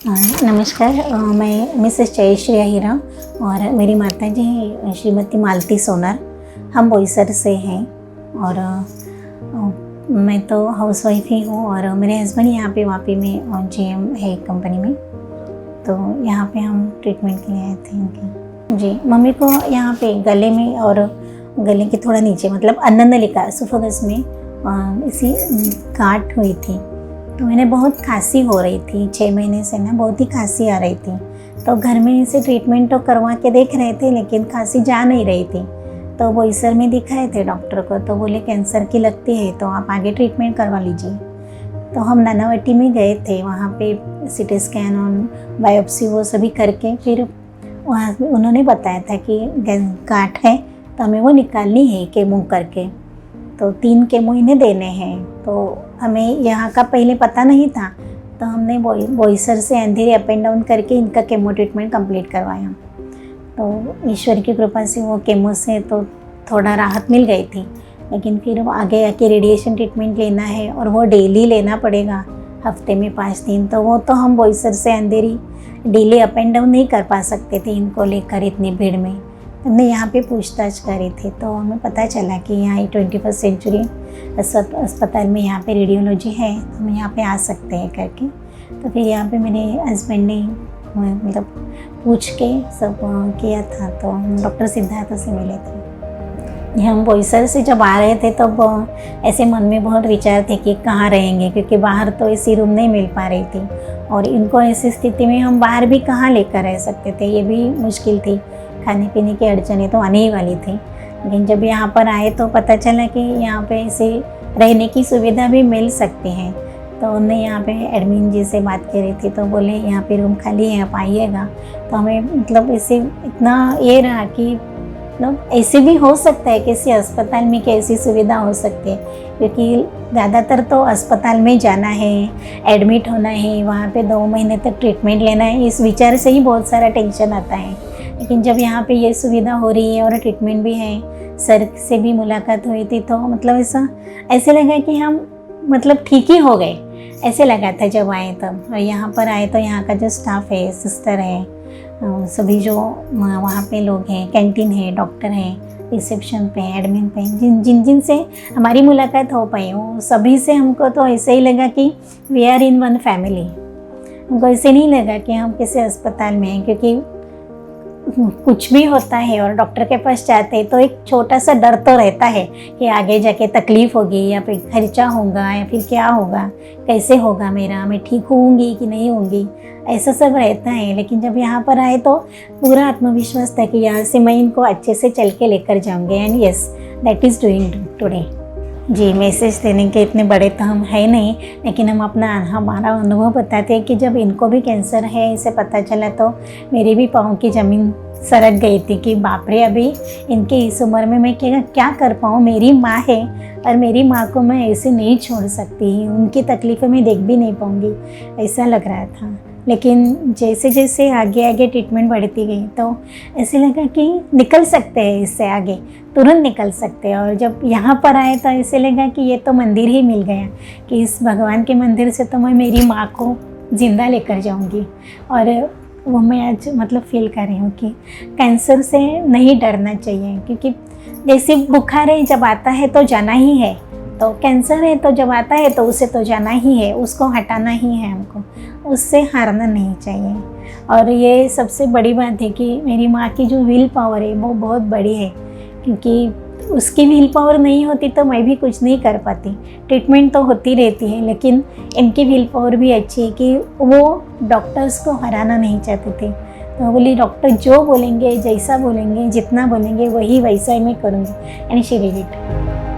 नमस्कार, मैं मिसेस जयश्री अहिरा और मेरी माता जी श्रीमती मालती सोनार। हम बोईसर से हैं और मैं तो हाउसवाइफ ही हूँ और मेरे हस्बैंड यहाँ पे वापी में जीएम है कंपनी में, तो यहाँ पे हम ट्रीटमेंट के लिए आए थे इनके। जी, मम्मी को यहाँ पे गले में और गले के थोड़ा नीचे मतलब अन्ननलिका एसोफेगस में इसी गांठ हुई थी, तो इन्हें बहुत खांसी हो रही थी। 6 महीने से ना बहुत ही खांसी आ रही थी, तो घर में इसे ट्रीटमेंट तो करवा के देख रहे थे लेकिन खांसी जा नहीं रही थी। तो बोईसर में दिखाए थे डॉक्टर को, तो बोले कैंसर की लगती है तो आप आगे ट्रीटमेंट करवा लीजिए। तो हम नानावटी में गए थे, वहाँ पे सिटी स्कैन और बायोप्सी वो सभी करके फिर वहाँ उन्होंने बताया था कि गांठ है तो हमें वो निकालनी है केमो करके, तो 3 केमो इन्हें देने हैं। तो हमें यहाँ का पहले पता नहीं था, तो हमने बोईसर से अंधेरी अप एंड डाउन करके इनका केमो ट्रीटमेंट कंप्लीट करवाया। तो ईश्वर की कृपा से वो केमो से तो थोड़ा राहत मिल गई थी, लेकिन फिर आगे आके रेडिएशन ट्रीटमेंट लेना है और वो डेली लेना पड़ेगा, हफ्ते में 5 दिन। तो वो तो हम बोईसर से अंधेरी डेली अप एंड डाउन नहीं कर पा सकते थे इनको लेकर इतनी भीड़ में। हमने यहाँ पे पूछताछ करी थी तो हमें पता चला कि यहाँ 21st सेंचुरी अस्पताल में यहाँ पे रेडियोलॉजी है, तो हम यहाँ पे आ सकते हैं करके। तो फिर यहाँ पे मेरे हस्बैंड ने मतलब पूछ के सब किया था, तो हम डॉक्टर सिद्धार्थ से मिले थे। हम बोईसर से जब आ रहे थे तब ऐसे मन में बहुत विचार थे कि कहाँ रहेंगे, क्योंकि बाहर तो ऐसी रूम नहीं मिल पा रही थी और इनको ऐसी स्थिति में हम बाहर भी कहाँ लेकर रह सकते थे, ये भी मुश्किल थी। खाने पीने की अड़चनें तो आने ही वाली थी, लेकिन जब यहाँ पर आए तो पता चला कि यहाँ पे ऐसे रहने की सुविधा भी मिल सकती है। तो उन्होंने यहाँ पे एडमिन जी से बात करी थी, तो बोले यहाँ पे रूम खाली है, आप आइएगा। तो हमें मतलब ऐसे इतना ये रहा कि मतलब ऐसे भी हो सकता है किसी अस्पताल में कि ऐसी सुविधा हो सकती है, क्योंकि ज़्यादातर तो अस्पताल में जाना है, एडमिट होना है, वहाँ पे 2 महीने तक ट्रीटमेंट लेना है, इस विचार से ही बहुत सारा टेंशन आता है। लेकिन जब यहाँ पे ये सुविधा हो रही है और ट्रीटमेंट भी है, सर से भी मुलाकात हुई थी, तो मतलब ऐसे लगा कि हम मतलब ठीक ही हो गए, ऐसे लगा था जब आए तब। और यहाँ पर आए तो यहाँ का जो स्टाफ है, सिस्टर है, सभी जो वहाँ पे लोग हैं, कैंटीन है, डॉक्टर हैं, रिसेप्शन पे, एडमिन पे, जिन से हमारी मुलाकात हो पाई, वो सभी से हमको तो ऐसे ही लगा कि we are in one family. हमको ऐसे नहीं लगा कि हम किसी अस्पताल में हैं, क्योंकि कुछ भी होता है और डॉक्टर के पास जाते हैं तो एक छोटा सा डर तो रहता है कि आगे जाके तकलीफ़ होगी या फिर खर्चा होगा या फिर क्या होगा, कैसे होगा मेरा, मैं ठीक होंगी कि नहीं होंगी, ऐसा सब रहता है। लेकिन जब यहाँ पर आए तो पूरा आत्मविश्वास था कि यहाँ से मैं इनको अच्छे से चल के लेकर जाऊँगी, and yes that is doing today. जी, मैसेज देने के इतने बड़े तो हम है नहीं, लेकिन हम हमारा अनुभव बताते हैं कि जब इनको भी कैंसर है इसे पता चला तो मेरी भी पाँव की ज़मीन सरक गई थी कि बाप रे, अभी इनके इस उम्र में मैं क्या कर पाऊँ। मेरी माँ है और मेरी माँ को मैं ऐसे नहीं छोड़ सकती, उनकी तकलीफ़ें मैं देख भी नहीं पाऊँगी, ऐसा लग रहा था। लेकिन जैसे जैसे आगे ट्रीटमेंट बढ़ती गई तो ऐसे लगा कि निकल सकते हैं इससे आगे, तुरंत निकल सकते हैं। और जब यहाँ पर आए तो ऐसे लगा कि ये तो मंदिर ही मिल गया, कि इस भगवान के मंदिर से तो मैं मेरी माँ को ज़िंदा लेकर जाऊँगी। और वो मैं आज मतलब फील कर रही हूँ कि कैंसर से नहीं डरना चाहिए, क्योंकि जैसे बुखार है, जब आता है तो जाना ही है, तो कैंसर है तो जब आता है तो उसे तो जाना ही है, उसको हटाना ही है, हमको उससे हारना नहीं चाहिए। और ये सबसे बड़ी बात है कि मेरी माँ की जो विल पावर है वो बहुत बड़ी है, क्योंकि उसकी विल पावर नहीं होती तो मैं भी कुछ नहीं कर पाती। ट्रीटमेंट तो होती रहती है, लेकिन इनकी विल पावर भी अच्छी है कि वो डॉक्टर्स को हराना नहीं चाहते थे। तो बोली डॉक्टर जो बोलेंगे, जैसा बोलेंगे, जितना बोलेंगे वही वैसा ही मैं करूँगी, एंड शी डिड इट।